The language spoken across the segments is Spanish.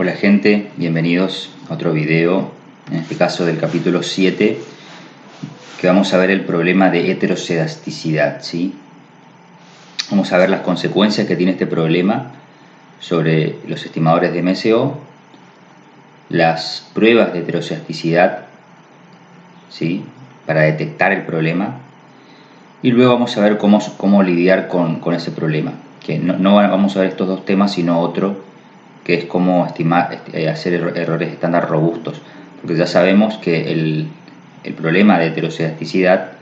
Hola gente, bienvenidos a otro video, en este caso del capítulo 7, que vamos a ver el problema de heterocedasticidad, ¿sí? Vamos a ver las consecuencias que tiene este problema sobre los estimadores de MSO, las pruebas de heterocedasticidad, ¿sí?, para detectar el problema, y luego vamos a ver cómo lidiar con ese problema, que no vamos a ver estos dos temas, sino otro, que es cómo hacer errores estándar robustos, porque ya sabemos que el problema de heterocedasticidad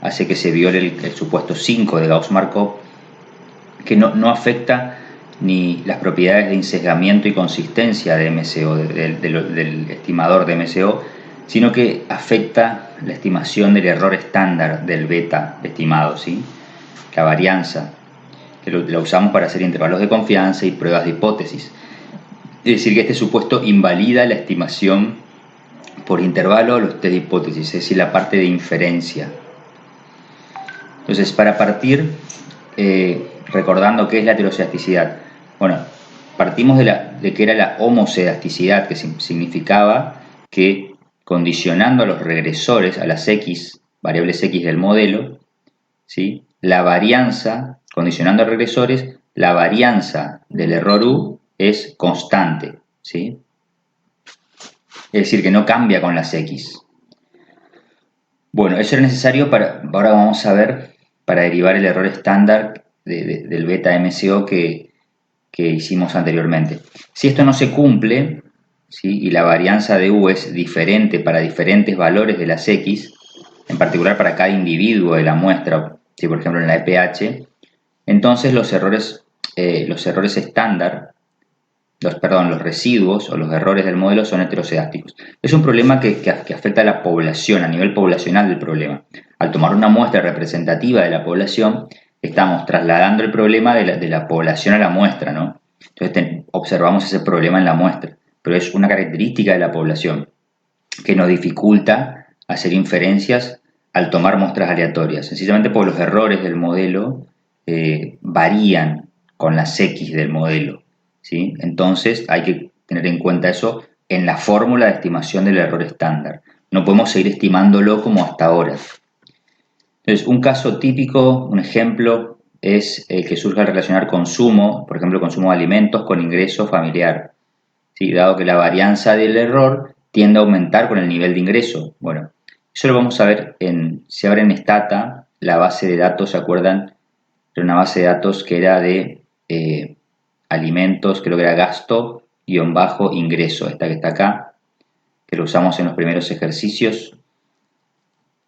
hace que se viole el supuesto 5 de Gauss-Markov, que no afecta ni las propiedades de insesgamiento y consistencia de MSO, del estimador de MSO, sino que afecta la estimación del error estándar del beta estimado, ¿sí?, la varianza, que lo usamos para hacer intervalos de confianza y pruebas de hipótesis. Es decir, que este supuesto invalida la estimación por intervalo de los test de hipótesis, es decir, la parte de inferencia. Entonces, para partir, recordando qué es la heterocedasticidad, bueno, partimos de que era la homocedasticidad, que significaba que condicionando a los regresores, a las x, variables x del modelo, ¿sí?, la varianza, condicionando a regresores, la varianza del error u es constante, ¿sí? Es decir, que no cambia con las x. Bueno, eso era necesario ahora vamos a ver, para derivar el error estándar del beta MSO que hicimos anteriormente. Si esto no se cumple, ¿sí?, y la varianza de u es diferente para diferentes valores de las x, en particular para cada individuo de la muestra, ¿sí?, por ejemplo en la EPH, entonces los errores estándar, los residuos o los errores del modelo son heterocedásticos. Es un problema que afecta a la población, a nivel poblacional del problema. Al tomar una muestra representativa de la población, estamos trasladando el problema de la población a la muestra, ¿no? Entonces observamos ese problema en la muestra, pero es una característica de la población que nos dificulta hacer inferencias al tomar muestras aleatorias, sencillamente porque los errores del modelo varían con las x del modelo, ¿sí? Entonces hay que tener en cuenta eso en la fórmula de estimación del error estándar. No podemos seguir estimándolo como hasta ahora. Entonces, un caso típico, un ejemplo, es el que surge al relacionar consumo, por ejemplo, consumo de alimentos con ingreso familiar, ¿sí?, dado que la varianza del error tiende a aumentar con el nivel de ingreso. Bueno, eso lo vamos a ver si abren Stata, la base de datos, ¿se acuerdan? Era una base de datos que era de alimentos, creo que era gasto-ingreso, esta que está acá, que lo usamos en los primeros ejercicios.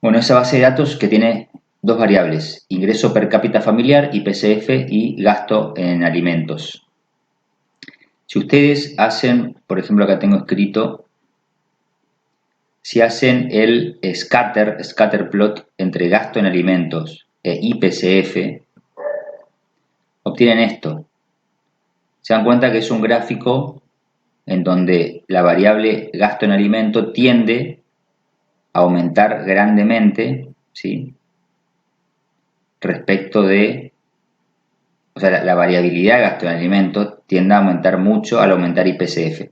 Bueno, esa base de datos que tiene dos variables, ingreso per cápita familiar, IPCF, y gasto en alimentos. Si ustedes hacen, por ejemplo, acá tengo escrito, si hacen el scatter plot entre gasto en alimentos e IPCF, obtienen esto. Se dan cuenta que es un gráfico en donde la variable gasto en alimento tiende a aumentar grandemente, ¿sí?, respecto de, o sea, la variabilidad de gasto en alimento tiende a aumentar mucho al aumentar IPCF.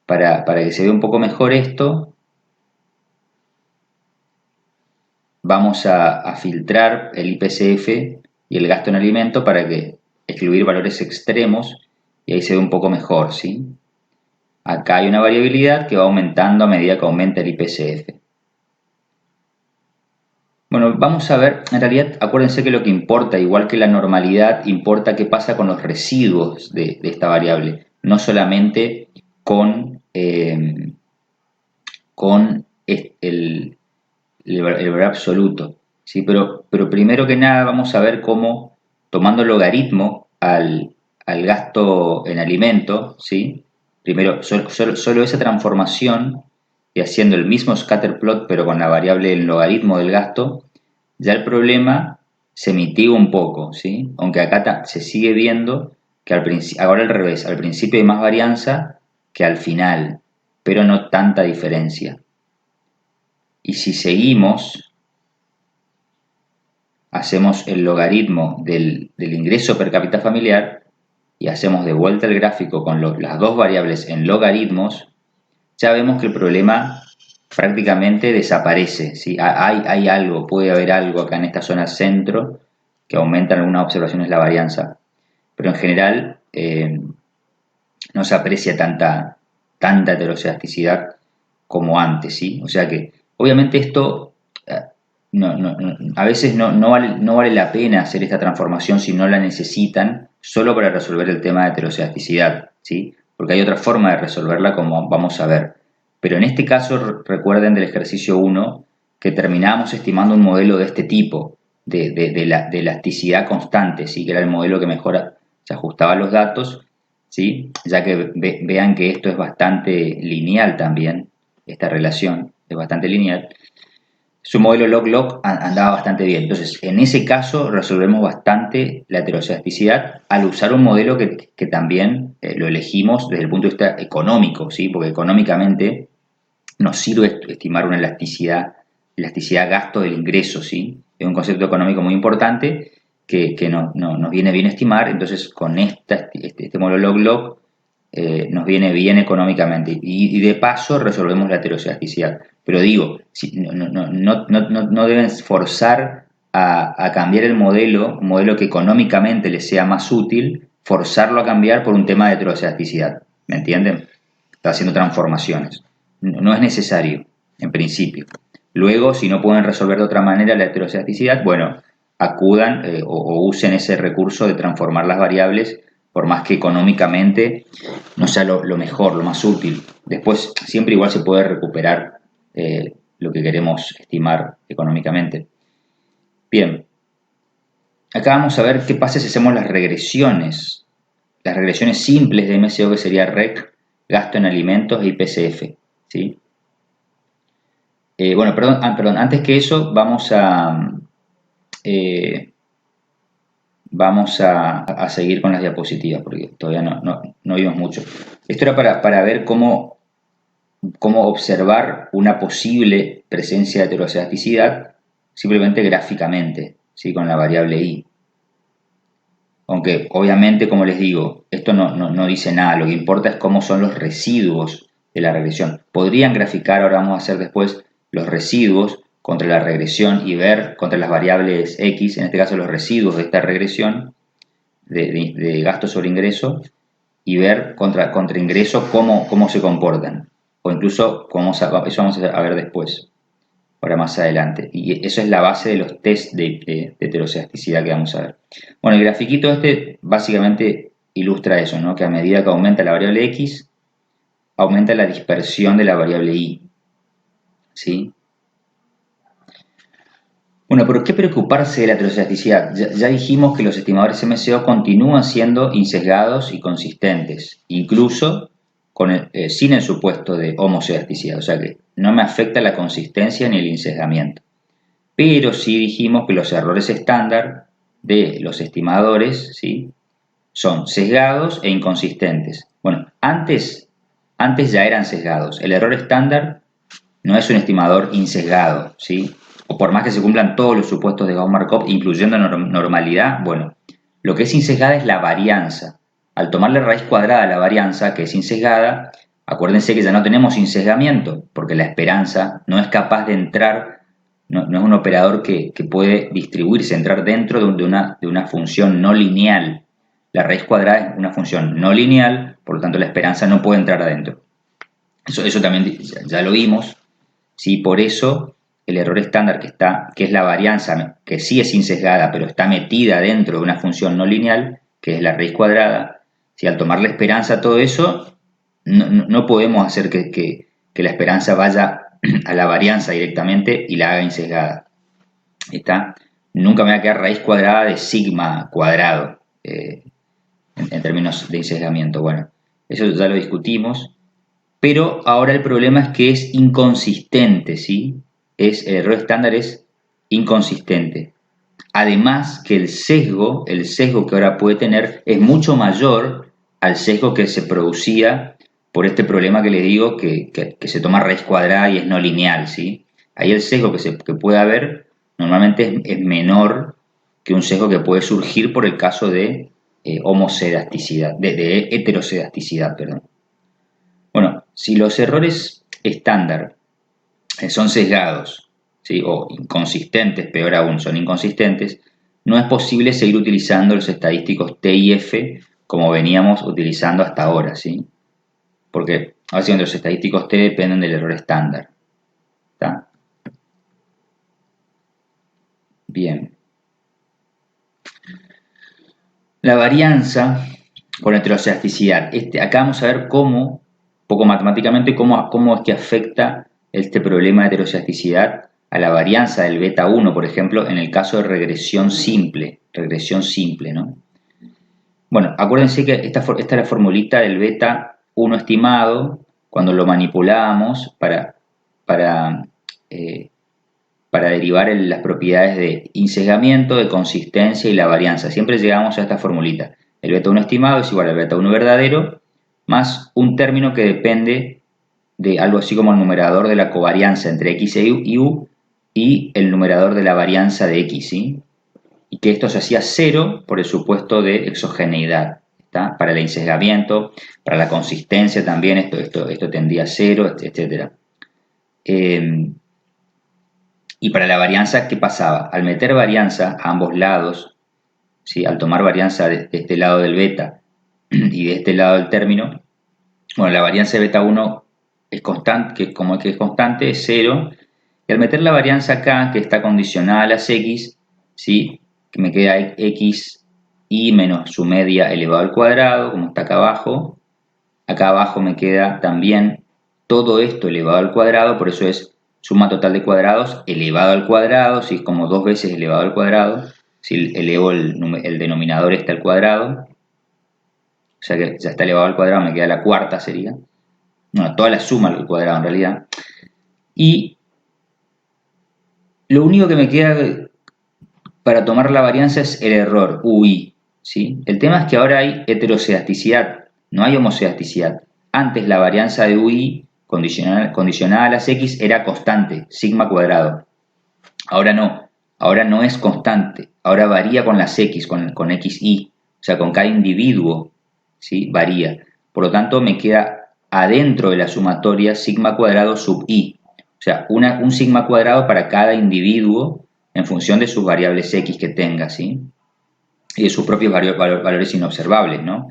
Para que se vea un poco mejor esto, vamos a filtrar el IPCF y el gasto en alimento para excluir valores extremos, y ahí se ve un poco mejor, ¿sí? Acá hay una variabilidad que va aumentando a medida que aumenta el IPCF. Bueno, vamos a ver, en realidad acuérdense que lo que importa, igual que la normalidad, importa qué pasa con los residuos de esta variable, no solamente con el valor absoluto, ¿sí? Pero primero que nada vamos a ver cómo, tomando logaritmo al gasto en alimento, ¿sí?, primero solo esa transformación y haciendo el mismo scatter plot pero con la variable en logaritmo del gasto, ya el problema se mitiga un poco, ¿sí? Aunque acá se sigue viendo que ahora al revés, al principio hay más varianza que al final, pero no tanta diferencia. Y si seguimos, hacemos el logaritmo del ingreso per cápita familiar, y hacemos de vuelta el gráfico con las dos variables en logaritmos, ya vemos que el problema prácticamente desaparece, ¿sí? Hay algo, puede haber algo acá en esta zona centro que aumenta en algunas observaciones la varianza, pero en general no se aprecia tanta heterocedasticidad como antes, ¿sí? O sea que, obviamente esto, a veces no vale la pena hacer esta transformación si no la necesitan solo para resolver el tema de heterocedasticidad, ¿sí? Porque hay otra forma de resolverla como vamos a ver. Pero en este caso, recuerden del ejercicio 1 que terminábamos estimando un modelo de este tipo, de elasticidad constante, ¿sí? Que era el modelo que mejor se ajustaba a los datos, ¿sí? Ya que vean que esto es bastante lineal también, esta relación es bastante lineal. Su modelo log-log andaba bastante bien. Entonces, en ese caso resolvemos bastante la heterocedasticidad al usar un modelo que también lo elegimos desde el punto de vista económico, ¿sí? Porque económicamente nos sirve estimar una elasticidad gasto del ingreso, ¿sí? Es un concepto económico muy importante que nos viene bien estimar. Entonces, con este modelo log-log nos viene bien económicamente y de paso resolvemos la heterocedasticidad. Pero digo, no deben forzar a cambiar el modelo, un modelo que económicamente les sea más útil, forzarlo a cambiar por un tema de heterocedasticidad. ¿Me entienden? Está haciendo transformaciones. No es necesario, en principio. Luego, si no pueden resolver de otra manera la heterocedasticidad, bueno, acudan o usen ese recurso de transformar las variables, por más que económicamente no sea lo mejor, lo más útil. Después, siempre igual se puede recuperar lo que queremos estimar económicamente. Bien, acá vamos a ver qué pasa si hacemos las regresiones simples de MSO, que sería REC, gasto en alimentos e IPCF, ¿sí? Bueno, perdón, antes que eso vamos a seguir con las diapositivas porque todavía no vimos mucho. Esto era para ver cómo observar una posible presencia de heterocedasticidad simplemente gráficamente, ¿sí? Con la variable i. Aunque obviamente, como les digo, esto no dice nada, lo que importa es cómo son los residuos de la regresión. Podrían graficar, ahora vamos a hacer después, los residuos contra la regresión y ver contra las variables x, en este caso los residuos de esta regresión de gasto sobre ingreso, y ver contra ingreso cómo se comportan. O incluso, eso vamos a ver después, ahora más adelante. Y eso es la base de los test de heterocedasticidad que vamos a ver. Bueno, el grafiquito este básicamente ilustra eso, ¿no? Que a medida que aumenta la variable x, aumenta la dispersión de la variable y. ¿Sí? Bueno, ¿por qué preocuparse de la heterocedasticidad? Ya dijimos que los estimadores MCO continúan siendo insesgados y consistentes, incluso sin el supuesto de homocedasticidad, o sea que no me afecta la consistencia ni el insesgamiento. Pero sí dijimos que los errores estándar de los estimadores, ¿sí?, son sesgados e inconsistentes. Bueno, antes ya eran sesgados. El error estándar no es un estimador insesgado, ¿sí? O por más que se cumplan todos los supuestos de Gauss-Markov, incluyendo normalidad, bueno, lo que es insesgada es la varianza. Al tomar la raíz cuadrada de la varianza, que es insesgada, acuérdense que ya no tenemos insesgamiento, porque la esperanza no es capaz de entrar, no es un operador que puede distribuirse, entrar dentro de una función no lineal. La raíz cuadrada es una función no lineal, por lo tanto la esperanza no puede entrar adentro. Eso también ya lo vimos, ¿sí? Por eso el error estándar que es la varianza, que sí es insesgada, pero está metida dentro de una función no lineal, que es la raíz cuadrada, si al tomar la esperanza todo eso, no podemos hacer que la esperanza vaya a la varianza directamente y la haga insesgada. ¿Está? Nunca me va a quedar raíz cuadrada de sigma cuadrado, en términos de insesgamiento. Bueno, eso ya lo discutimos. Pero ahora el problema es que es inconsistente, ¿sí? El error estándar es inconsistente. Además que el sesgo que ahora puede tener es mucho mayor al sesgo que se producía por este problema que les digo, que se toma raíz cuadrada y es no lineal, ¿sí? Ahí el sesgo que puede haber normalmente es menor que un sesgo que puede surgir por el caso de homocedasticidad, de heterocedasticidad, perdón. Bueno, si los errores estándar son sesgados, ¿sí? O inconsistentes, peor aún, son inconsistentes, no es posible seguir utilizando los estadísticos T y F como veníamos utilizando hasta ahora, ¿sí? Porque básicamente los estadísticos T dependen del error estándar. ¿Está? Bien. La varianza con la heterocedasticidad. Acá vamos a ver cómo, un poco matemáticamente, cómo es que afecta este problema de heterocedasticidad a la varianza del beta 1, por ejemplo, en el caso de regresión simple, ¿no? Bueno, acuérdense que esta es la formulita del beta 1 estimado cuando lo manipulamos para derivar las propiedades de insesgamiento, de consistencia y la varianza. Siempre llegamos a esta formulita. El beta 1 estimado es igual al beta 1 verdadero más un término que depende de algo así como el numerador de la covarianza entre x y u y el numerador de la varianza de x, ¿sí? Y que esto se hacía cero por el supuesto de exogeneidad, ¿está? Para el insesgamiento, para la consistencia también esto tendría a cero, etc. Y para la varianza, ¿qué pasaba? Al meter varianza a ambos lados, ¿sí? Al tomar varianza de este lado del beta y de este lado del término, bueno, la varianza de beta 1 es constante, que es constante, es 0, y al meter la varianza acá, que está condicionada a las x, ¿sí? Que me queda x y menos su media elevado al cuadrado, como está acá abajo me queda también todo esto elevado al cuadrado, por eso es suma total de cuadrados elevado al cuadrado, si es como 2 veces elevado al cuadrado, si elevo el denominador está al cuadrado, o sea que ya está elevado al cuadrado, me queda la cuarta sería, bueno, toda la suma al cuadrado en realidad, y lo único que me queda para tomar la varianza es el error, UI, ¿sí? El tema es que ahora hay heterocedasticidad, no hay homocedasticidad. Antes la varianza de UI condicionada a las x era constante, sigma cuadrado. Ahora no es constante, ahora varía con las x, con xy, o sea, con cada individuo, ¿sí? Varía. Por lo tanto, me queda adentro de la sumatoria sigma cuadrado sub i, o sea, un sigma cuadrado para cada individuo en función de sus variables x que tenga, ¿sí? Y de sus propios valores inobservables, ¿no?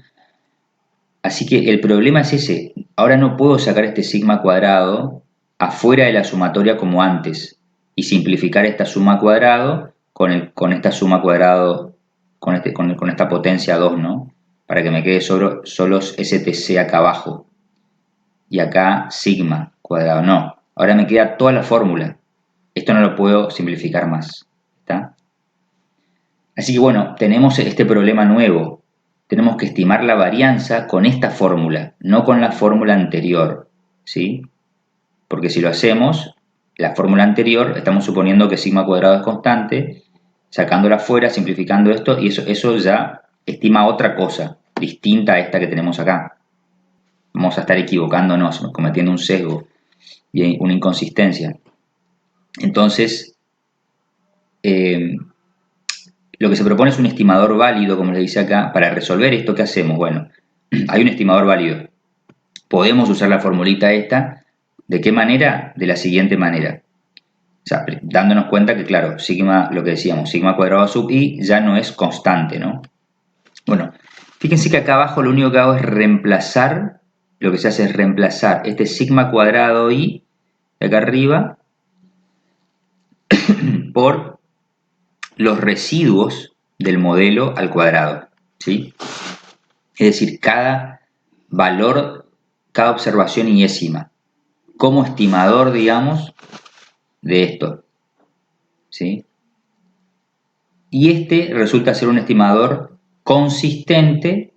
Así que el problema es ese. Ahora no puedo sacar este sigma cuadrado afuera de la sumatoria como antes y simplificar esta suma cuadrado con esta suma cuadrado, con esta potencia 2, ¿no? Para que me quede solo STC acá abajo y acá sigma cuadrado. No, ahora me queda toda la fórmula. Esto no lo puedo simplificar más. ¿Está? Así que bueno, tenemos este problema nuevo. Tenemos que estimar la varianza con esta fórmula, no con la fórmula anterior, ¿sí? Porque si lo hacemos, la fórmula anterior, estamos suponiendo que sigma cuadrado es constante, sacándola fuera, simplificando esto, y eso ya estima otra cosa, distinta a esta que tenemos acá. Vamos a estar equivocándonos, cometiendo un sesgo y una inconsistencia. Entonces, lo que se propone es un estimador válido, como les dice acá. Para resolver esto, ¿qué hacemos? Bueno, hay un estimador válido. Podemos usar la formulita esta. ¿De qué manera? De la siguiente manera. O sea, dándonos cuenta que, claro, sigma, lo que decíamos, sigma cuadrado sub i ya no es constante, ¿no? Bueno, fíjense que acá abajo lo único que hago es reemplazar, lo que se hace es reemplazar este sigma cuadrado i de acá arriba por los residuos del modelo al cuadrado, ¿sí? Es decir, cada valor, cada observación iésima, como estimador, digamos, de esto, ¿sí? Y este resulta ser un estimador consistente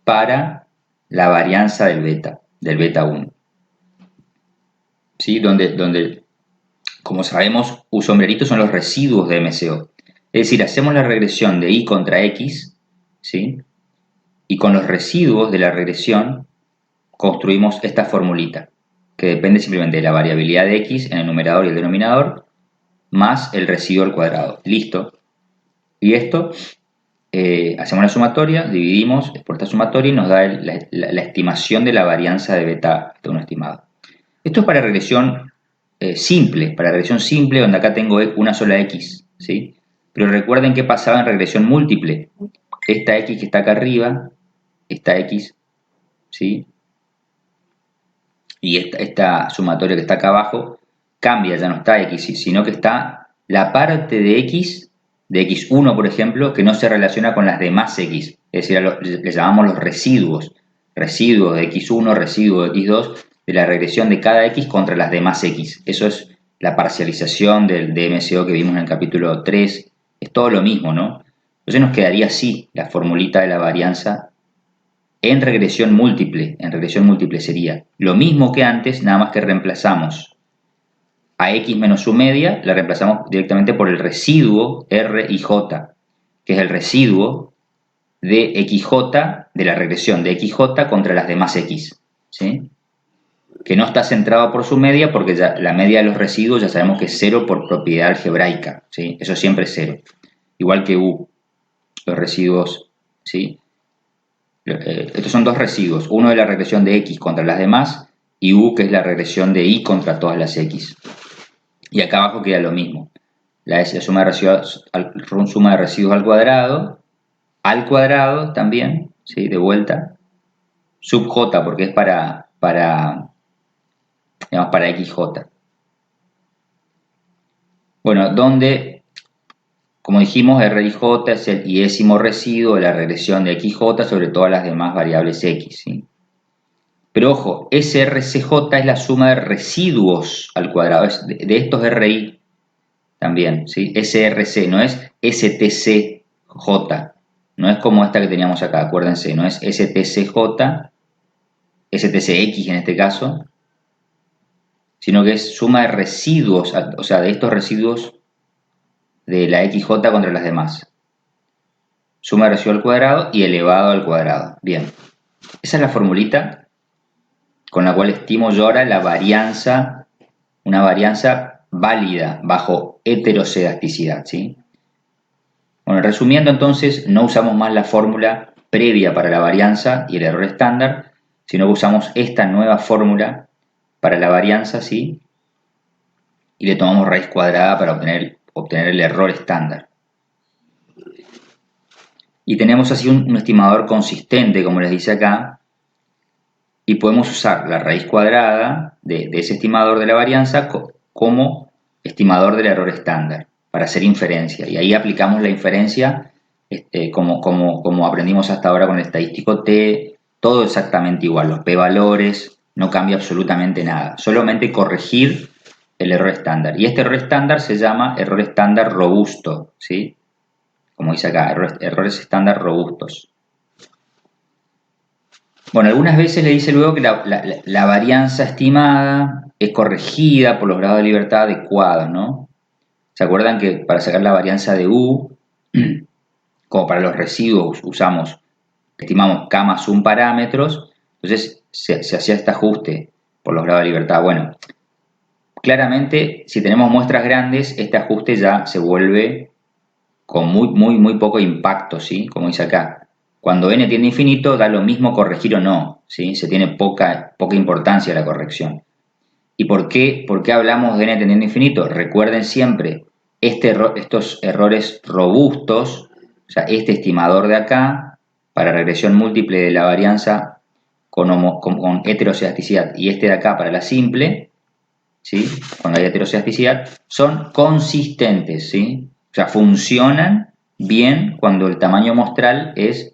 para la varianza del beta 1, ¿sí? Donde, como sabemos, sombreritos son los residuos de MCO. Es decir, hacemos la regresión de y contra x, ¿sí? Y con los residuos de la regresión construimos esta formulita, que depende simplemente de la variabilidad de x en el numerador y el denominador, más el residuo al cuadrado. Listo. Y esto hacemos la sumatoria, dividimos por esta sumatoria y nos da la estimación de la varianza de beta 1 estimado. Esto es para regresión simple, donde acá tengo una sola x, ¿sí? Pero recuerden qué pasaba en regresión múltiple. Esta x que está acá arriba, esta x, ¿sí? Y esta sumatoria que está acá abajo, cambia, ya no está x, sino que está la parte de x, de x1 por ejemplo, que no se relaciona con las demás x. Es decir, le llamamos los residuos. Residuo de x1, residuo de x2, de la regresión de cada x contra las demás x. Eso es la parcialización del DMSO que vimos en el capítulo 3. Es todo lo mismo, ¿no? Entonces nos quedaría así la formulita de la varianza en regresión múltiple. En regresión múltiple sería lo mismo que antes, nada más que reemplazamos a x menos su media, la reemplazamos directamente por el residuo R y J, que es el residuo de XJ, de la regresión de XJ contra las demás X, ¿sí? Que no está centrado por su media, porque ya la media de los residuos ya sabemos que es 0 por propiedad algebraica, ¿sí? Eso siempre es 0. Igual que U, los residuos, ¿sí? Estos son dos residuos, uno de la regresión de X contra las demás y U, que es la regresión de Y contra todas las X. Y acá abajo queda lo mismo. La suma de residuos al cuadrado también, ¿sí? De vuelta, sub J, porque es para XJ. Bueno, donde, como dijimos, R y J es el iésimo residuo de la regresión de XJ sobre todas las demás variables X, ¿sí? Pero ojo, SRCJ es la suma de residuos al cuadrado, es de estos RI también, ¿sí? SRC, no es STCJ, no es como esta que teníamos acá, acuérdense, no es STCJ, STCX en este caso, sino que es suma de residuos, o sea, de estos residuos de la XJ contra las demás. Suma de residuo al cuadrado y elevado al cuadrado. Bien, esa es la formulita con la cual estimo yo ahora la varianza, una varianza válida bajo heterocedasticidad, ¿sí? Bueno, resumiendo entonces, no usamos más la fórmula previa para la varianza y el error estándar, sino que usamos esta nueva fórmula para la varianza, ¿sí? Y le tomamos raíz cuadrada para obtener el error estándar. Y tenemos así un estimador consistente, como les dice acá, y podemos usar la raíz cuadrada de ese estimador de la varianza como estimador del error estándar para hacer inferencia. Y ahí aplicamos la inferencia como aprendimos hasta ahora con el estadístico T, todo exactamente igual, los p-valores, no cambia absolutamente nada, solamente corregir el error estándar. Y este error estándar se llama error estándar robusto, ¿sí? Como dice acá, errores estándar robustos. Bueno, algunas veces le dice luego que la varianza estimada es corregida por los grados de libertad adecuados, ¿no? ¿Se acuerdan que para sacar la varianza de U, como para los residuos estimamos K más 1 parámetros, entonces se hacía este ajuste por los grados de libertad? Bueno, claramente si tenemos muestras grandes, este ajuste ya se vuelve con muy poco impacto, ¿sí? Como dice acá. Cuando n tiende a infinito, da lo mismo corregir o no, ¿sí? Se tiene poca importancia la corrección. ¿Y por qué hablamos de n tendiendo a infinito? Recuerden siempre, estos errores robustos, o sea, este estimador de acá, para regresión múltiple de la varianza con heterocedasticidad, y este de acá para la simple, ¿sí? Cuando hay heterocedasticidad, son consistentes, ¿sí? O sea, funcionan bien cuando el tamaño muestral es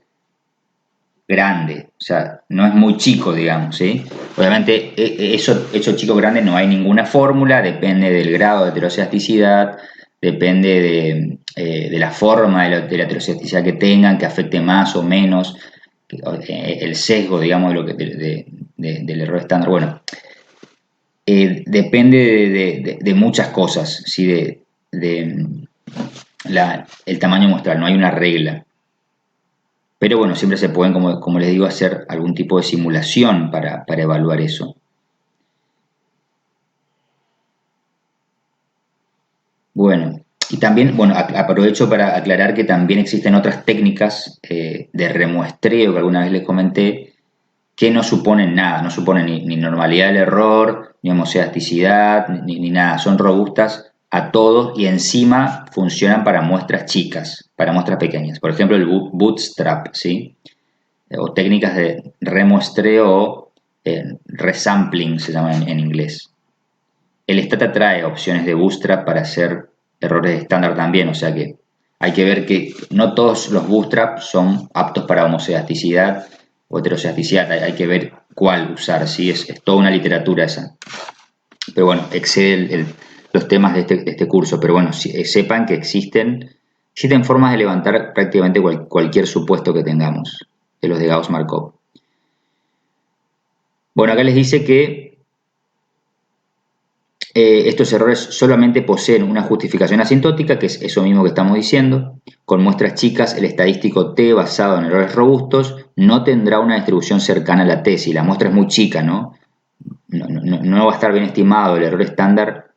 grande, o sea, no es muy chico, digamos, ¿sí? Obviamente, eso chico grande no hay ninguna fórmula, depende del grado de heterocedasticidad, depende de la forma de la heterocedasticidad que tengan, que afecte más o menos el sesgo, digamos, del error estándar. Bueno, depende de muchas cosas, ¿sí? El tamaño muestral, no hay una regla. Pero bueno, siempre se pueden, como les digo, hacer algún tipo de simulación para evaluar eso. Bueno, Y también, bueno, aprovecho para aclarar que también existen otras técnicas de remuestreo que alguna vez les comenté, que no suponen nada, no suponen ni normalidad del error, ni homocedasticidad, ni nada. Son robustas a todos y encima funcionan para muestras chicas, para muestras pequeñas. Por ejemplo, el bootstrap, ¿sí? O técnicas de remuestreo o resampling se llama en inglés. El Stata trae opciones de bootstrap para hacer errores estándar también, o sea que hay que ver que no todos los bootstrap son aptos para homocedasticidad o heterocedasticidad, hay que ver cuál usar, ¿sí? Es toda una literatura esa. Pero bueno, excede los temas de este curso, pero bueno, sepan que existen formas de levantar prácticamente cualquier supuesto que tengamos de los de Gauss-Markov. Bueno, acá les dice que estos errores solamente poseen una justificación asintótica, que es eso mismo que estamos diciendo. Con muestras chicas, el estadístico T basado en errores robustos no tendrá una distribución cercana a la T. Si la muestra es muy chica, ¿no? No va a estar bien estimado el error estándar.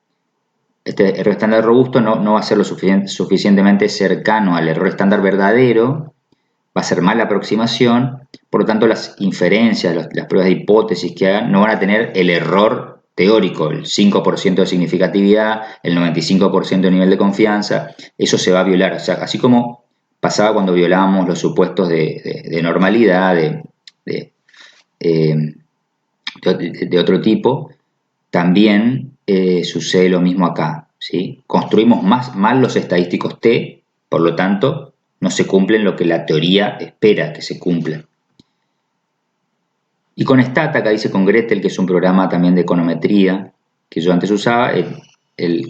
Este error estándar robusto no va a ser lo suficientemente cercano al error estándar verdadero, va a ser mala aproximación, por lo tanto las inferencias, las pruebas de hipótesis que hagan no van a tener el error teórico, el 5% de significatividad, el 95% de nivel de confianza, eso se va a violar. O sea, así como pasaba cuando violábamos los supuestos de normalidad, de otro tipo, también sucede lo mismo acá, ¿sí? Construimos mal los estadísticos T, por lo tanto, no se cumplen lo que la teoría espera que se cumpla. Y con Stata, acá dice con Gretel, que es un programa también de econometría que yo antes usaba,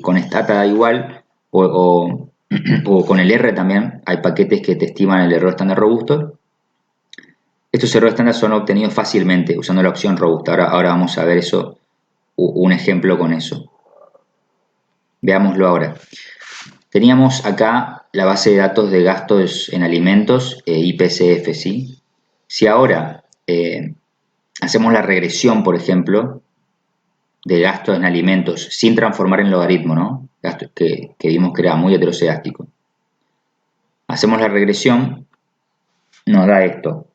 con Stata da igual, o con el R también, hay paquetes que te estiman el error estándar robusto. Estos errores estándar son obtenidos fácilmente usando la opción robusta. Ahora vamos a ver eso, un ejemplo con eso. Veámoslo ahora. Teníamos acá la base de datos de gastos en alimentos, IPCF, ¿sí? Si ahora hacemos la regresión, por ejemplo, de gastos en alimentos sin transformar en logaritmo, ¿no? Gastos que vimos que era muy heterocedástico. Hacemos la regresión, nos da esto.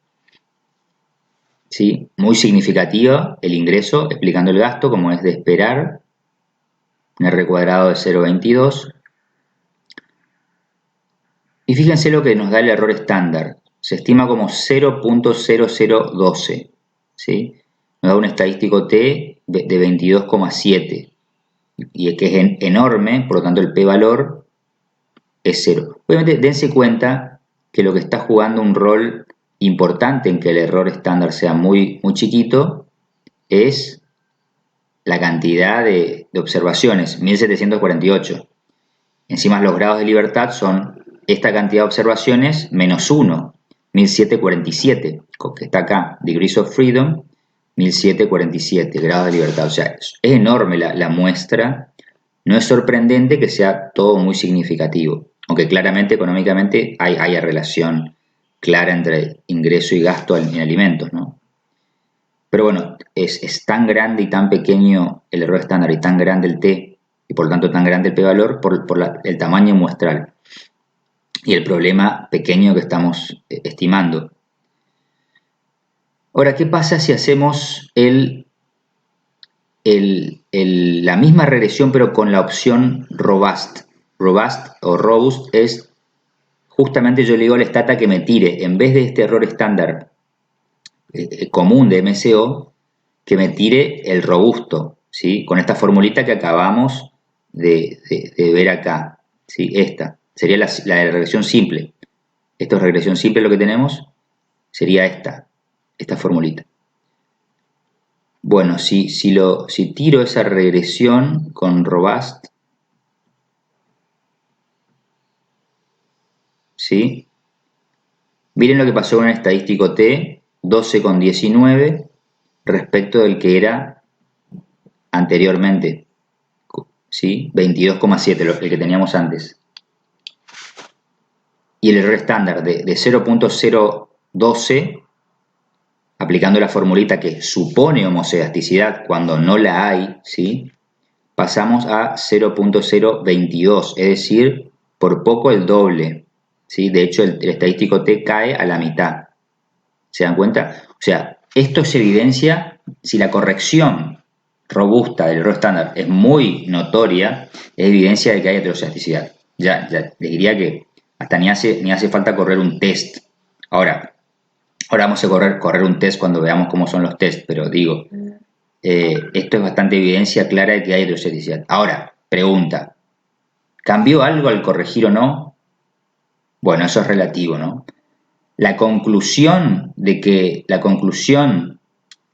¿Sí? Muy significativa el ingreso, explicando el gasto, como es de esperar, un R cuadrado de 0,22. Y fíjense lo que nos da el error estándar. Se estima como 0.0012, ¿sí? Nos da un estadístico T de 22,7, y que es enorme, por lo tanto el p-valor es 0. Obviamente dense cuenta que lo que está jugando un rol importante en que el error estándar sea muy chiquito es la cantidad de observaciones, 1748. Encima los grados de libertad son esta cantidad de observaciones menos 1, 1747, que está acá, degrees of freedom, 1747 grados de libertad. O sea, es enorme la muestra. No es sorprendente que sea todo muy significativo, aunque claramente económicamente hay relación clara entre ingreso y gasto en alimentos, ¿no? Pero bueno, es tan grande y tan pequeño el error estándar y tan grande el T, y por lo tanto tan grande el p-valor por el tamaño muestral y el problema pequeño que estamos estimando. Ahora, ¿qué pasa si hacemos la misma regresión pero con la opción robust? Robust o robust es justamente, yo le digo al Stata que me tire, en vez de este error estándar común de MCO, que me tire el robusto, ¿sí? Con esta formulita que acabamos de ver acá, ¿sí? Esta sería la regresión simple. Esto es regresión simple, lo que tenemos sería esta formulita. Bueno, si tiro esa regresión con robust, ¿sí? Miren lo que pasó con el estadístico T, 12,19 respecto del que era anteriormente, ¿sí? 22,7, el que teníamos antes. Y el error estándar de 0.012, aplicando la formulita que supone homocedasticidad cuando no la hay, ¿sí? Pasamos a 0.022, es decir, por poco el doble, ¿sí? De hecho, el estadístico T cae a la mitad. ¿Se dan cuenta? O sea, esto se evidencia si la corrección robusta del error estándar es muy notoria, es evidencia de que hay heterocedasticidad. Ya les diría que hasta ni hace falta correr un test. Ahora vamos a correr un test cuando veamos cómo son los tests, pero digo, esto es bastante evidencia clara de que hay heterocedasticidad. Ahora, pregunta, ¿cambió algo al corregir o no? Bueno, eso es relativo, ¿no? La conclusión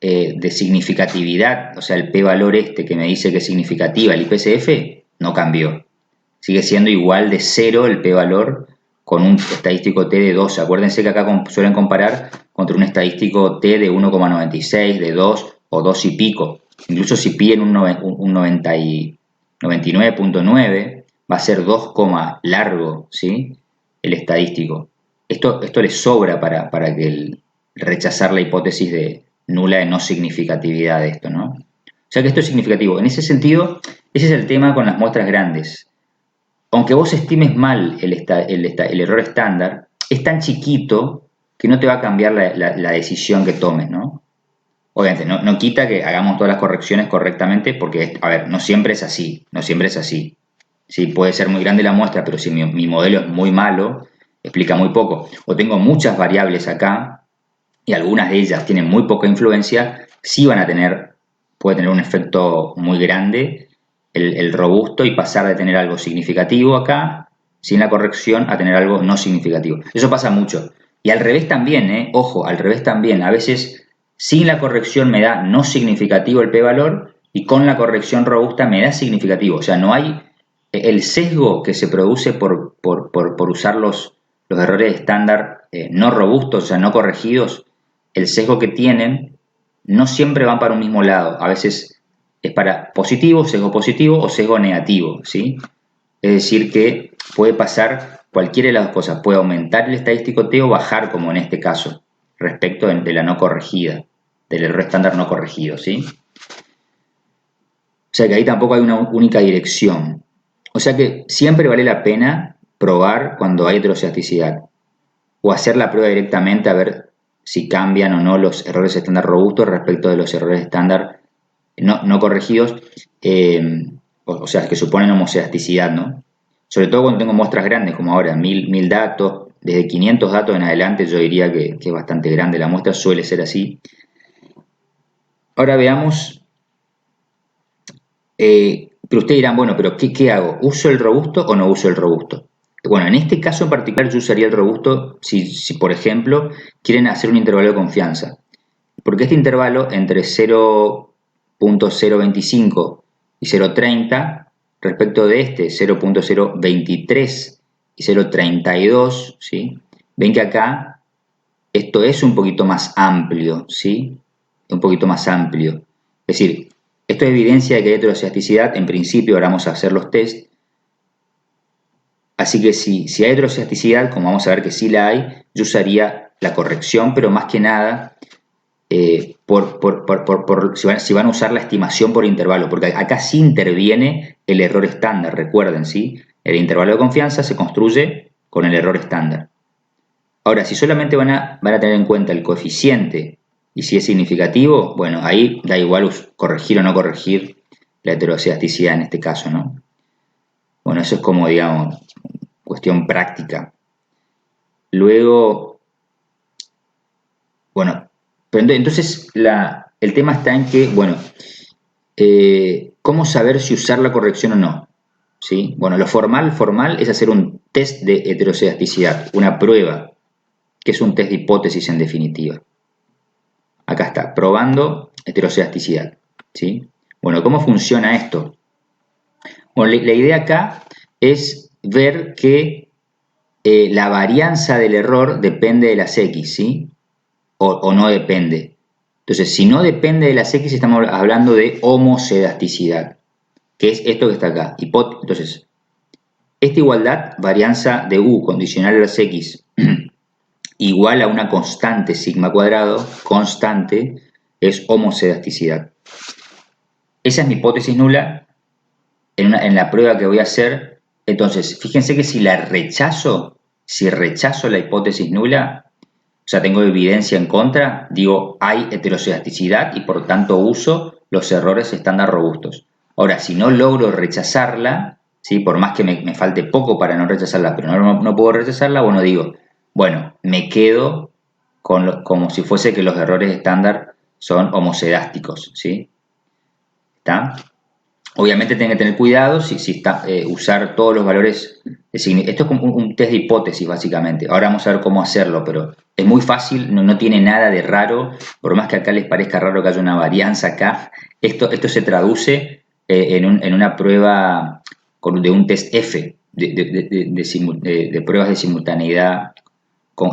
de significatividad, o sea, el p-valor que me dice que es significativa, el IPCF, no cambió. Sigue siendo igual de 0 el p-valor con un estadístico T de 12. Acuérdense que acá suelen comparar contra un estadístico T de 1,96, de 2 o 2 y pico. Incluso si piden un 99.9, va a ser 2, largo, ¿sí? El estadístico. Esto les sobra para rechazar la hipótesis de nula de no significatividad de esto, ¿no? O sea que esto es significativo. En ese sentido, ese es el tema con las muestras grandes. Aunque vos estimes mal el error estándar, es tan chiquito que no te va a cambiar la decisión que tomes, ¿no? Obviamente, no quita que hagamos todas las correcciones correctamente, porque, a ver, no siempre es así, no siempre es así. Sí, puede ser muy grande la muestra, pero si mi modelo es muy malo, explica muy poco. O tengo muchas variables acá, y algunas de ellas tienen muy poca influencia, sí puede tener un efecto muy grande el robusto y pasar de tener algo significativo acá, sin la corrección, a tener algo no significativo. Eso pasa mucho. Y al revés también, ojo, al revés también. A veces sin la corrección me da no significativo el p-valor y con la corrección robusta me da significativo. O sea, no hay el sesgo que se produce por usar los errores estándar no robustos, o sea, no corregidos, el sesgo que tienen no siempre van para un mismo lado. A veces es para sesgo positivo o sesgo negativo, ¿sí? Es decir, que puede pasar cualquiera de las dos cosas. Puede aumentar el estadístico T o bajar, como en este caso, respecto de la no corregida, del error estándar no corregido, ¿sí? O sea que ahí tampoco hay una única dirección. O sea que siempre vale la pena probar cuando hay heterocedasticidad o hacer la prueba directamente a ver si cambian o no los errores estándar robustos respecto de los errores estándar no corregidos, o sea, que suponen homocedasticidad, ¿no? Sobre todo cuando tengo muestras grandes, como ahora, 1000 datos, desde 500 datos en adelante yo diría que es bastante grande la muestra, suele ser así. Ahora veamos, pero ustedes dirán, bueno, pero ¿qué hago? ¿Uso el robusto o no uso el robusto? Bueno, en este caso en particular yo usaría el robusto si por ejemplo, quieren hacer un intervalo de confianza. Porque este intervalo entre 0.025 y 0.30, respecto de este 0.023 y 0.32, ¿sí? Ven que acá esto es un poquito más amplio, ¿sí? Un poquito más amplio. Es decir, esto es evidencia de que hay heterocedasticidad. En principio, ahora vamos a hacer los test. Así que si hay heterocedasticidad, como vamos a ver que sí la hay, yo usaría la corrección, pero más que nada si van a usar la estimación por intervalo, porque acá sí interviene el error estándar, recuerden, ¿sí? El intervalo de confianza se construye con el error estándar. Ahora, si solamente van a tener en cuenta el coeficiente y si es significativo, bueno, ahí da igual corregir o no corregir la heterocedasticidad en este caso, ¿no? Bueno, eso es como, digamos, cuestión práctica. Luego, bueno, pero entonces el tema está en que, bueno, ¿cómo saber si usar la corrección o no? ¿Sí? Bueno, lo formal es hacer un test de heterocedasticidad, una prueba, que es un test de hipótesis en definitiva. Acá está, probando heterocedasticidad, ¿sí? Bueno, ¿cómo funciona esto? Bueno, la idea acá es ver que la varianza del error depende de las X, ¿sí? O no depende. Entonces, si no depende de las X, estamos hablando de homocedasticidad, que es esto que está acá. Entonces, esta igualdad, varianza de U condicional a las X, igual a una constante sigma cuadrado, constante, es homocedasticidad. Esa es mi hipótesis nula en la prueba que voy a hacer Entonces, fíjense que si rechazo la hipótesis nula, o sea, tengo evidencia en contra, digo, hay heteroscedasticidad y por tanto uso los errores estándar robustos. Ahora, si no logro rechazarla, ¿sí? Por más que me falte poco para no rechazarla, pero no puedo rechazarla, bueno, digo, bueno, me quedo como si fuese que los errores estándar son homocedásticos, ¿sí? ¿Está? Obviamente tienen que tener cuidado usar todos los valores de significado. Esto es como un test de hipótesis, básicamente. Ahora vamos a ver cómo hacerlo, pero es muy fácil, no tiene nada de raro. Por más que acá les parezca raro que haya una varianza acá, esto se traduce en una prueba de un test F, de pruebas de simultaneidad,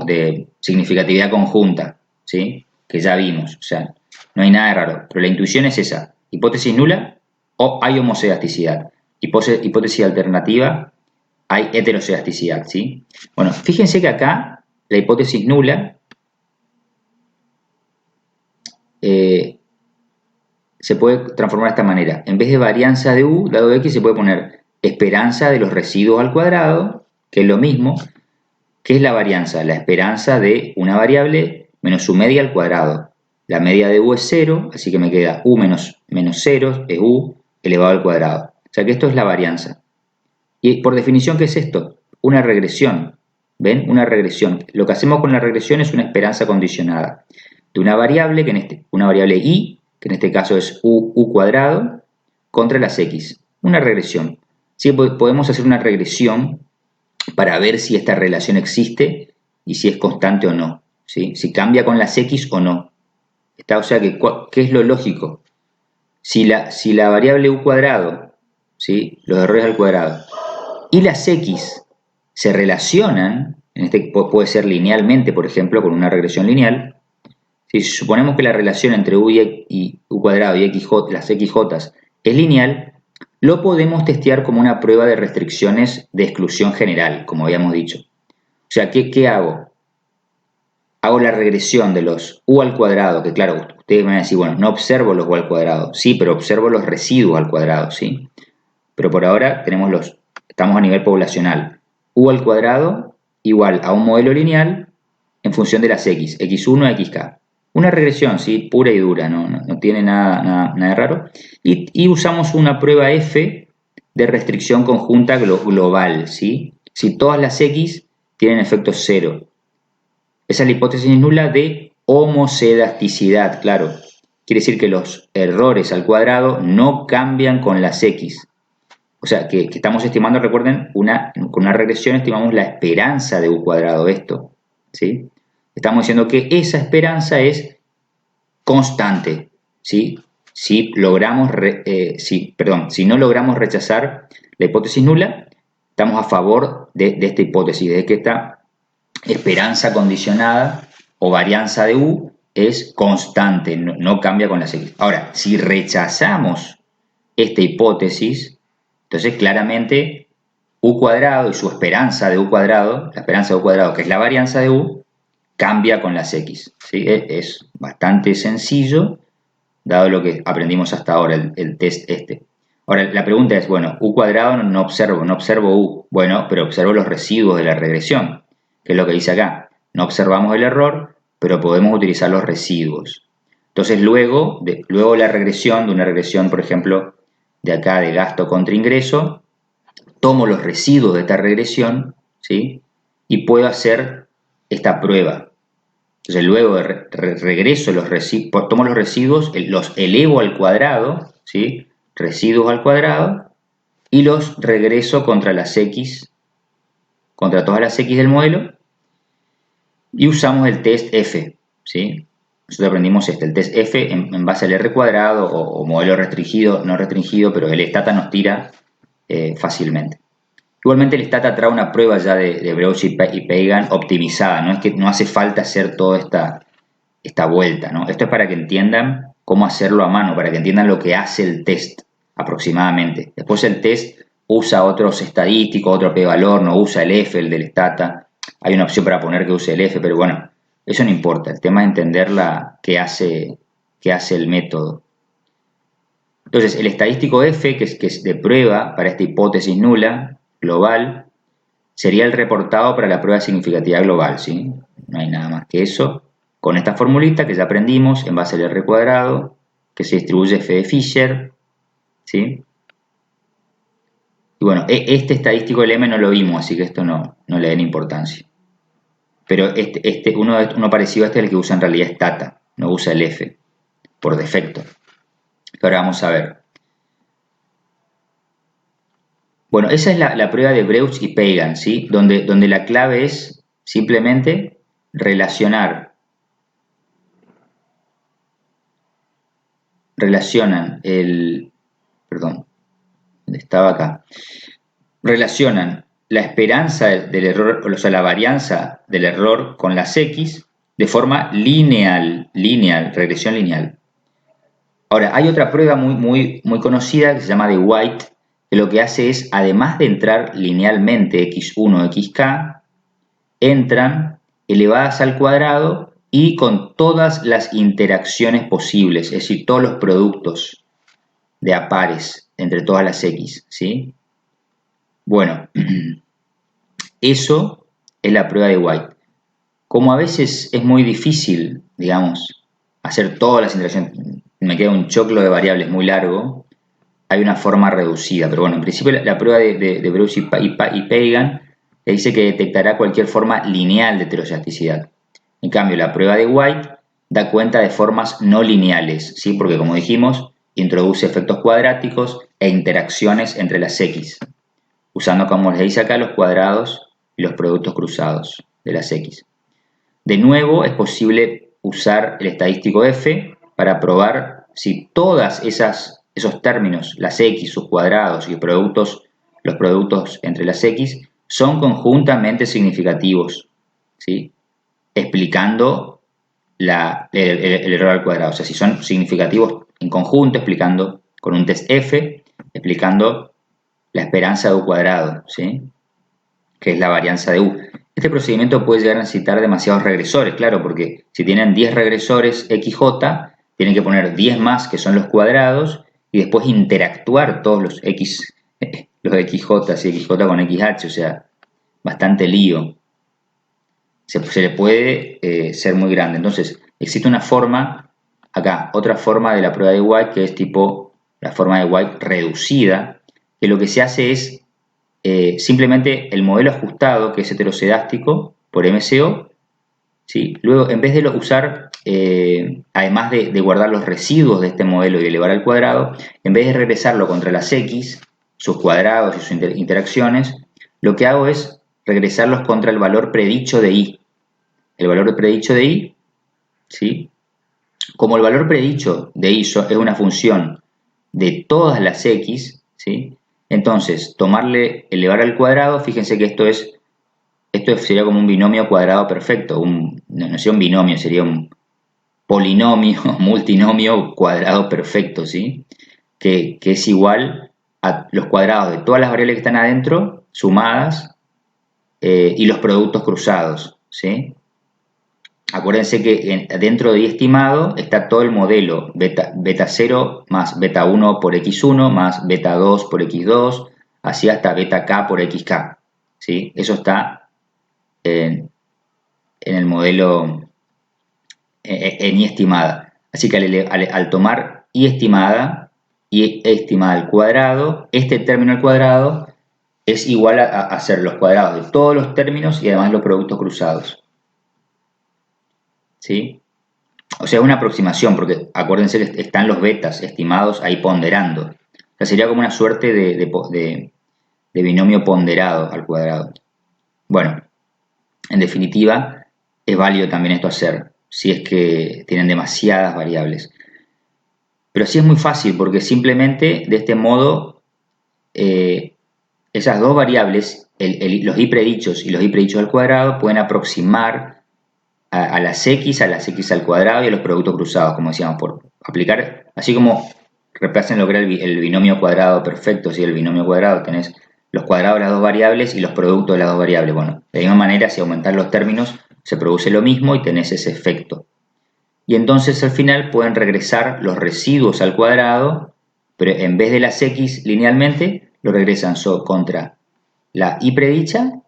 de significatividad conjunta, ¿sí? Que ya vimos. O sea, no hay nada de raro. Pero la intuición es esa. Hipótesis nula, o hay homocelasticidad. Hipótesis alternativa, hay heterocelasticidad, ¿sí? Bueno, fíjense que acá la hipótesis nula se puede transformar de esta manera. En vez de varianza de u, dado x, se puede poner esperanza de los residuos al cuadrado, que es lo mismo. ¿Qué es la varianza? La esperanza de una variable menos su media al cuadrado. La media de u es 0, así que me queda u menos 0 es u elevado al cuadrado. O sea que esto es la varianza. Y por definición, ¿qué es esto? Una regresión. ¿Ven? Una regresión. Lo que hacemos con la regresión es una esperanza condicionada de una variable, una variable y, que en este caso es u cuadrado, contra las x. Una regresión. ¿Sí? Podemos hacer una regresión para ver si esta relación existe y si es constante o no. ¿Sí? Si cambia con las x o no. O sea, ¿qué es lo lógico? Si la variable u cuadrado, ¿sí? Los errores al cuadrado, y las x se relacionan, puede ser linealmente, por ejemplo, con una regresión lineal. Si suponemos que la relación entre u cuadrado y las xj es lineal, lo podemos testear como una prueba de restricciones de exclusión general, como habíamos dicho. O sea, ¿qué hago? Hago la regresión de los u al cuadrado, que claro, ustedes me van a decir, bueno, no observo los u al cuadrado. Sí, pero observo los residuos al cuadrado, ¿sí? Pero por ahora estamos a nivel poblacional. U al cuadrado igual a un modelo lineal en función de las x, x1 a xk. Una regresión, ¿sí? Pura y dura, no tiene nada de raro. Y usamos una prueba F de restricción conjunta global, ¿sí? Si todas las x tienen efecto cero. Esa es la hipótesis nula de homocedasticidad, claro. Quiere decir que los errores al cuadrado no cambian con las x. O sea, que estamos estimando, recuerden, con una regresión estimamos la esperanza de u cuadrado, esto, ¿sí? Estamos diciendo que esa esperanza es constante, ¿sí? Si no logramos rechazar la hipótesis nula, estamos a favor de esta hipótesis, de que esta esperanza condicionada o varianza de u es constante, no cambia con las x. Ahora, si rechazamos esta hipótesis, entonces claramente u cuadrado y su esperanza de u cuadrado, la esperanza de u cuadrado, que es la varianza de u, cambia con las x. ¿Sí? Es bastante sencillo, dado lo que aprendimos hasta ahora, el test este. Ahora, la pregunta es, bueno, u cuadrado no observo u. Bueno, pero observo los residuos de la regresión, que es lo que dice acá. No observamos el error, pero podemos utilizar los residuos. Entonces, luego la regresión, de una regresión, por ejemplo, de acá de gasto contra ingreso, tomo los residuos de esta regresión, ¿sí? Y puedo hacer esta prueba. Entonces luego regreso tomo los residuos, los elevo al cuadrado, ¿sí? Residuos al cuadrado, y los regreso contra las x, contra todas las x del modelo, y usamos el test F, ¿sí? Nosotros aprendimos el test F en base al R cuadrado o modelo restringido, no restringido, pero el Stata nos tira fácilmente. Igualmente el Stata trae una prueba ya de Breusch y Pagan optimizada, no es que no hace falta hacer toda esta vuelta, ¿no? Esto es para que entiendan cómo hacerlo a mano, para que entiendan lo que hace el test aproximadamente. Después el test usa otros estadísticos, otro p-valor, no usa el F, el del Stata. Hay una opción para poner que use el F, pero bueno, eso no importa. El tema es entender qué hace el método. Entonces, el estadístico F, que es de prueba para esta hipótesis nula, global sería el reportado para la prueba de significatividad global, ¿sí? No hay nada más que eso. Con esta formulita que ya aprendimos, en base al R cuadrado, que se distribuye f de Fisher, ¿sí? Y bueno, este estadístico del M no lo vimos, así que esto no le den importancia. Pero uno parecido a este es el que usa en realidad Stata, no usa el F, por defecto. Ahora vamos a ver. Bueno, esa es la prueba de Breuch y Pagan, ¿sí? Donde la clave es simplemente relacionan relacionan la esperanza del error, o sea, la varianza del error con las X de forma lineal, regresión lineal. Ahora, hay otra prueba muy conocida que se llama de White, que lo que hace es, además de entrar linealmente x1, xk, entran elevadas al cuadrado y con todas las interacciones posibles, es decir, todos los productos de a pares entre todas las x, ¿sí? Bueno, eso es la prueba de White. Como a veces es muy difícil, digamos, hacer todas las interacciones, me queda un choclo de variables muy largo, hay una forma reducida, pero bueno, en principio la prueba de Breuch y Pagan le dice que detectará cualquier forma lineal de heterogeneidad. En cambio, la prueba de White da cuenta de formas no lineales, ¿sí? Porque como dijimos, introduce efectos cuadráticos e interacciones entre las X, usando, como les dice acá, los cuadrados y los productos cruzados de las X. De nuevo, es posible usar el estadístico F para probar si todas esos términos, las X, sus cuadrados y los productos entre las X, son conjuntamente significativos, ¿sí? Explicando el error al cuadrado. O sea, si son significativos en conjunto, explicando con un test F, explicando la esperanza de U cuadrado, ¿sí? Que es la varianza de U. Este procedimiento puede llegar a necesitar demasiados regresores, claro, porque si tienen 10 regresores XJ, tienen que poner 10 más, que son los cuadrados, y después interactuar todos los X, los XJ y XJ con XH, o sea, bastante lío. Se le puede ser muy grande. Entonces, existe una forma, acá, otra forma de la prueba de White, que es tipo la forma de White reducida, que lo que se hace es simplemente el modelo ajustado, que es heterocedástico, por MCO, ¿sí? Luego, en vez de usar, además de guardar los residuos de este modelo y elevar al cuadrado, en vez de regresarlo contra las X, sus cuadrados y sus interacciones, lo que hago es regresarlos contra el valor predicho de I. El valor predicho de I, ¿sí? Como el valor predicho de I es una función de todas las X, ¿sí? Entonces, elevar al cuadrado, fíjense que esto sería como un binomio cuadrado perfecto, no sería un binomio, sería un polinomio, multinomio cuadrado perfecto, ¿sí? Que es igual a los cuadrados de todas las variables que están adentro, sumadas, y los productos cruzados, ¿sí? Acuérdense que dentro de I estimado está todo el modelo beta 0 más beta 1 por x1 más beta 2 por x2, así hasta beta k por xk, ¿sí? Eso está en el modelo en I estimada. Así que al tomar I estimada al cuadrado, este término al cuadrado es igual a hacer los cuadrados de todos los términos y además los productos cruzados, ¿sí? O sea, una aproximación, porque acuérdense que están los betas estimados ahí ponderando. O sea, sería como una suerte de binomio ponderado al cuadrado. Bueno, en definitiva, es válido también esto hacer, si es que tienen demasiadas variables. Pero sí es muy fácil, porque simplemente de este modo, esas dos variables, los i predichos y los i predichos al cuadrado, pueden aproximar a las x al cuadrado y a los productos cruzados, como decíamos, por aplicar, así como reemplacen lo que era el binomio cuadrado perfecto, si el binomio cuadrado tenés los cuadrados de las dos variables y los productos de las dos variables. Bueno, de la misma manera, si aumentar los términos, se produce lo mismo y tenés ese efecto. Y entonces al final pueden regresar los residuos al cuadrado, pero en vez de las x linealmente, lo regresan contra la y predicha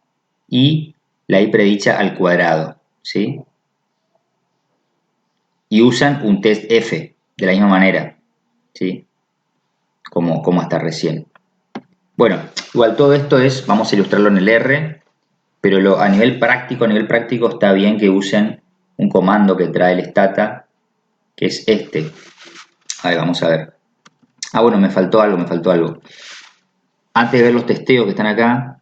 y la y predicha al cuadrado, ¿sí? Y usan un test F de la misma manera, ¿sí? Como hasta recién. Bueno, igual todo esto vamos a ilustrarlo en el R, pero a nivel práctico está bien que usen un comando que trae el stata, que es este. A ver, vamos a ver. Ah, bueno, me faltó algo. Antes de ver los testeos que están acá,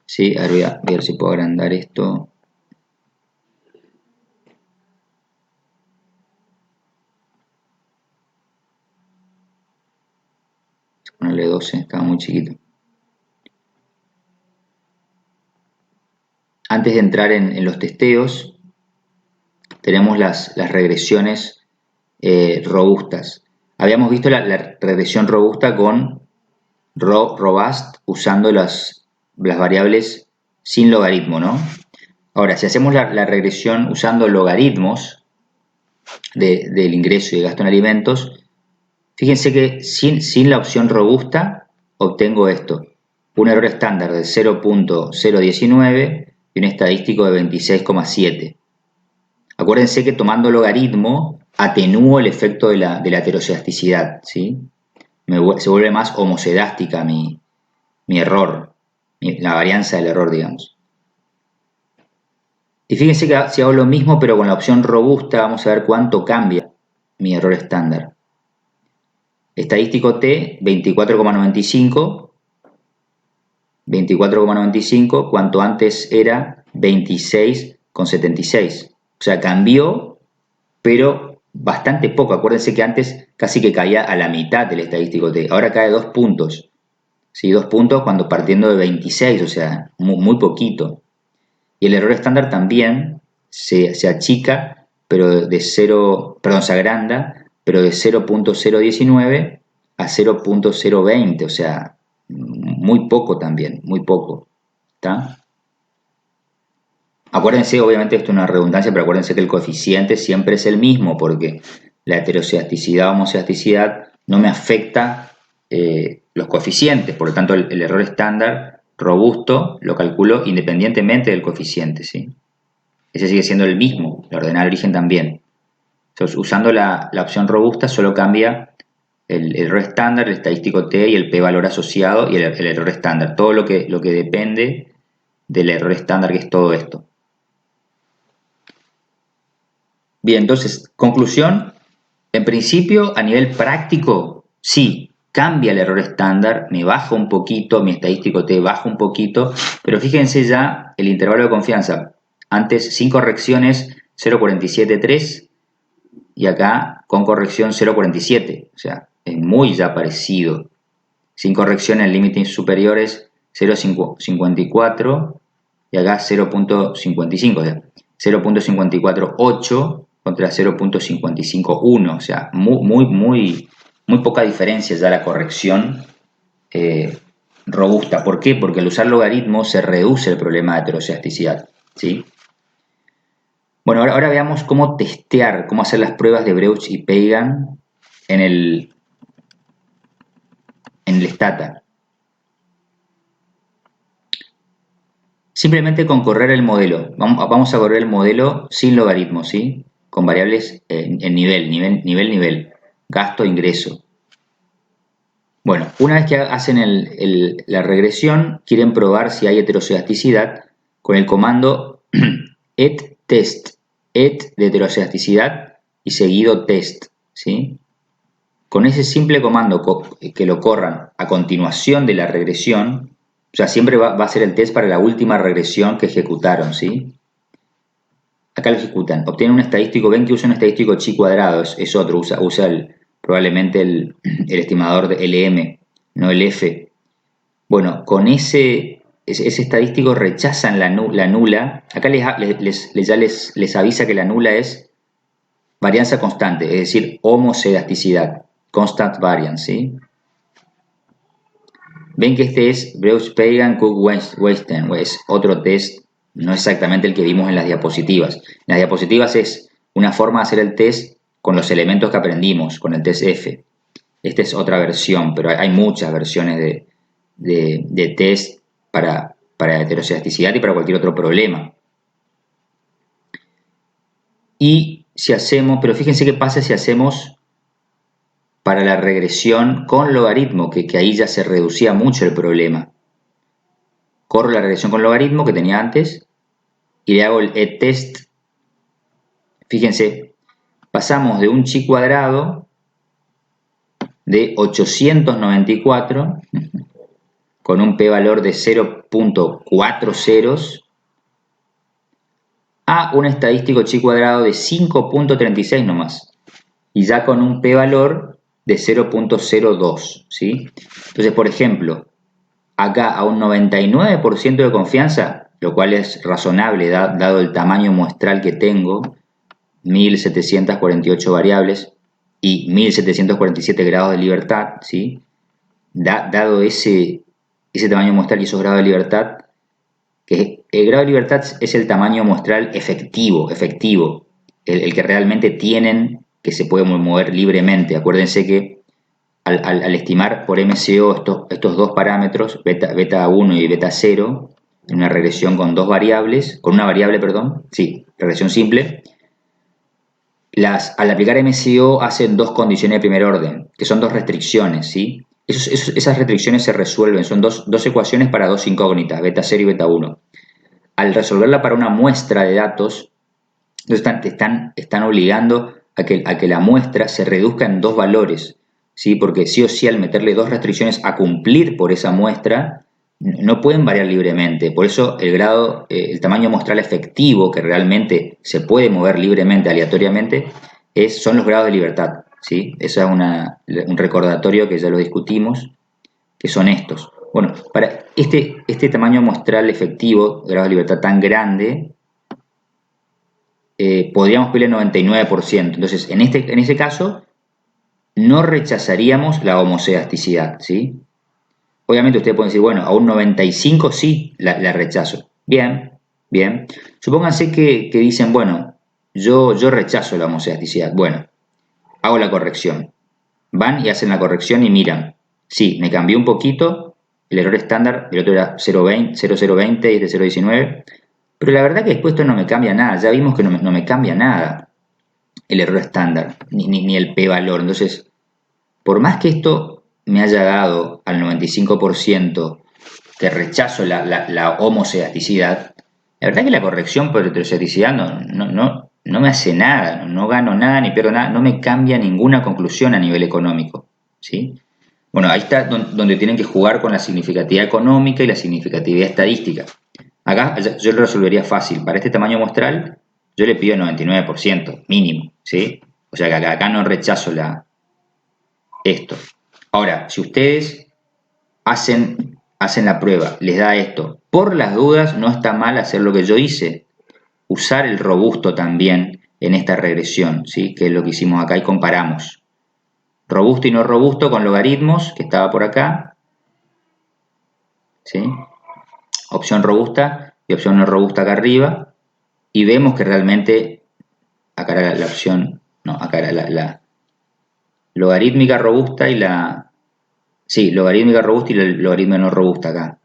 sí, a ver, voy a ver si puedo agrandar esto. Ponerle 12, estaba muy chiquito. Antes de entrar en los testeos, tenemos las regresiones robustas. Habíamos visto la regresión robusta con robust usando las variables sin logaritmo, ¿no? Ahora, si hacemos la regresión usando logaritmos del ingreso y de gasto en alimentos, fíjense que sin la opción robusta obtengo esto, un error estándar de 0.019 y un estadístico de 26,7. Acuérdense que tomando logaritmo atenúo el efecto de la heterocedasticidad, ¿sí? Se vuelve más homocedástica mi error, la varianza del error, digamos. Y fíjense que si hago lo mismo pero con la opción robusta, vamos a ver cuánto cambia mi error estándar. Estadístico T, 24,95, cuanto antes era 26,76. O sea, cambió, pero bastante poco. Acuérdense que antes casi que caía a la mitad del estadístico T. Ahora cae 2 puntos. ¿Sí? 2 puntos cuando partiendo de 26, o sea, muy poquito. Y el error estándar también se achica, pero se agranda, pero de 0.019 a 0.020, o sea, muy poco también, muy poco. ¿Está? Acuérdense, obviamente esto es una redundancia, pero acuérdense que el coeficiente siempre es el mismo, porque la heterocedasticidad o homocedisticidad no me afecta los coeficientes, por lo tanto el error estándar robusto lo calculo independientemente del coeficiente, ¿sí? Ese sigue siendo el mismo, la ordenada de origen también. Entonces, usando la opción robusta solo cambia el error estándar, el estadístico T y el p-valor asociado y el error estándar. Todo lo que depende del error estándar, que es todo esto. Bien, entonces, conclusión. En principio, a nivel práctico, sí, cambia el error estándar, me baja un poquito, mi estadístico T baja un poquito, pero fíjense ya el intervalo de confianza. Antes, sin correcciones, 0.473 y acá con corrección 0.47. O sea, es muy ya parecido. Sin corrección en límites superiores 0.54 y acá 0.55. O sea, 0.548 contra 0.551. O sea, muy poca diferencia ya la corrección robusta. ¿Por qué? Porque al usar logaritmos se reduce el problema de heterocedasticidad, ¿sí? Bueno, ahora veamos cómo testear, cómo hacer las pruebas de Breuch y Pagan en el stata. Simplemente con correr el modelo. Vamos a correr el modelo sin logaritmos, ¿sí? Con variables en nivel. Gasto, ingreso. Bueno, una vez que hacen la regresión, quieren probar si hay heterocedasticidad con el comando et-test, et de heterocedasticidad y seguido test, ¿sí? Con ese simple comando que lo corran a continuación de la regresión, o sea, siempre va a ser el test para la última regresión que ejecutaron, ¿sí? Acá lo ejecutan, obtienen un estadístico, ven que usa un estadístico chi cuadrado, es otro, usa probablemente el estimador de LM, no el F. Bueno, con ese estadístico rechazan la nula. Acá ya les avisa que la nula es varianza constante, es decir, homocedasticidad, constant variance, ¿sí? Ven que este es Breuch-Pagan Cook-Weinstein, es otro test, no exactamente el que vimos en las diapositivas. En las diapositivas es una forma de hacer el test con los elementos que aprendimos, con el test F. Esta es otra versión, pero hay muchas versiones de test para heterocidasticidad y para cualquier otro problema. Y si hacemos, pero fíjense qué pasa si hacemos para la regresión con logaritmo, que ahí ya se reducía mucho el problema. Corro la regresión con logaritmo que tenía antes y le hago el e-test. Fíjense, pasamos de un chi cuadrado de 894 con un p-valor de 0.40 a un estadístico chi cuadrado de 5.36 nomás, y ya con un p-valor de 0.02, ¿sí? Entonces, por ejemplo, acá a un 99% de confianza, lo cual es razonable dado el tamaño muestral que tengo, 1748 variables y 1747 grados de libertad, ¿sí? Dado ese tamaño muestral y esos grados de libertad, que el grado de libertad es el tamaño muestral efectivo, el que realmente tienen, que se puede mover libremente. Acuérdense que al estimar por MCO estos dos parámetros, beta 1 y beta 0, en una regresión con dos variables, con una variable, perdón, sí, regresión simple, al aplicar MCO hacen dos condiciones de primer orden, que son dos restricciones, ¿sí? Esas restricciones se resuelven, son dos ecuaciones para dos incógnitas, beta 0 y beta 1. Al resolverla para una muestra de datos, entonces están obligando a que la muestra se reduzca en dos valores, ¿sí? Porque sí o sí, al meterle dos restricciones a cumplir por esa muestra, no pueden variar libremente. Por eso el tamaño muestral efectivo, que realmente se puede mover libremente, aleatoriamente, son los grados de libertad, ¿sí? Eso es un recordatorio que ya lo discutimos, que son estos. Bueno, para este tamaño muestral efectivo, grado de libertad tan grande, podríamos pedir el 99%. Entonces, en ese caso, no rechazaríamos la homocedasticidad, ¿sí? Obviamente ustedes pueden decir, bueno, a un 95 sí la rechazo. Bien, bien. Supónganse que dicen, bueno, yo rechazo la homocedasticidad. Bueno, hago la corrección. Van y hacen la corrección y miran. Sí, me cambió un poquito. El error estándar, el otro era 0,020 y este 0,19. Pero la verdad que después esto no me cambia nada. Ya vimos que no me cambia nada el error estándar, ni el p-valor. Entonces, por más que esto me haya dado al 95% que rechazo la homocedasticidad, la verdad que la corrección por heterocedisticidad no me hace nada, no gano nada ni pierdo nada, no me cambia ninguna conclusión a nivel económico, ¿sí? Bueno, ahí está donde tienen que jugar con la significatividad económica y la significatividad estadística. Acá yo lo resolvería fácil. Para este tamaño muestral, yo le pido el 99% mínimo, ¿sí? O sea que acá no rechazo esto. Ahora, si ustedes hacen la prueba, les da esto, por las dudas no está mal hacer lo que yo hice, usar el robusto también en esta regresión, ¿sí? Que es lo que hicimos acá y comparamos. Robusto y no robusto con logaritmos, que estaba por acá, ¿sí? Opción robusta y opción no robusta acá arriba, y vemos que realmente, acá era la opción, no, acá era la logarítmica robusta y logarítmica robusta y la logaritmo no robusta acá.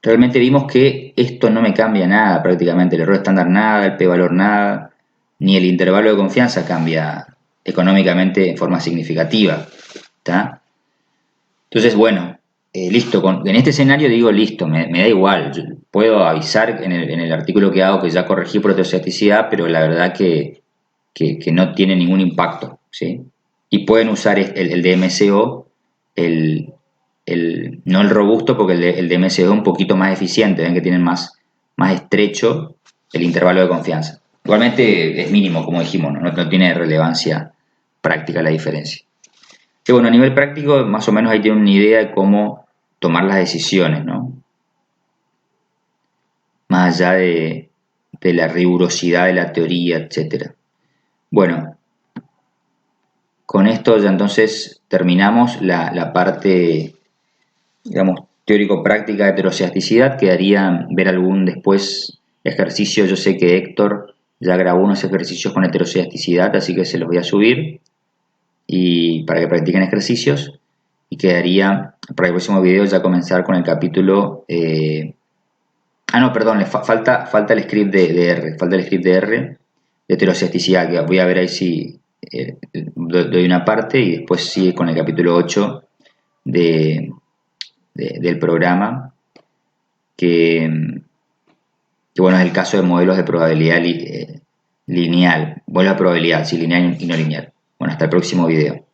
Realmente vimos que esto no me cambia nada prácticamente, el error estándar nada, el p-valor nada, ni el intervalo de confianza cambia económicamente en forma significativa, ¿está? Entonces, bueno, listo, en este escenario digo listo, me da igual, yo puedo avisar en el artículo que hago que ya corregí por heterocidasticidad, pero la verdad que no tiene ningún impacto, ¿sí? Y pueden usar el de MCO, no el robusto, porque el de MCO es un poquito más eficiente, ven que tienen más estrecho el intervalo de confianza. Igualmente es mínimo, como dijimos, no tiene relevancia práctica la diferencia. Y bueno, a nivel práctico, más o menos ahí tienen una idea de cómo tomar las decisiones, ¿no? Más allá de la rigurosidad de la teoría, etc. Bueno, con esto ya entonces terminamos la parte, digamos, teórico-práctica de heterocidasticidad. Quedaría ver algún después ejercicio. Yo sé que Héctor ya grabó unos ejercicios con heterocidasticidad, así que se los voy a subir y para que practiquen ejercicios. y quedaría para el próximo video ya comenzar con el capítulo... no, perdón, falta el script de R, falta el script de R de heterociasticidad, que voy a ver ahí si doy una parte y después sigue con el capítulo 8 del programa, que bueno, es el caso de modelos de probabilidad lineal, modelos de probabilidad, sí, lineal y no lineal. Bueno, hasta el próximo video.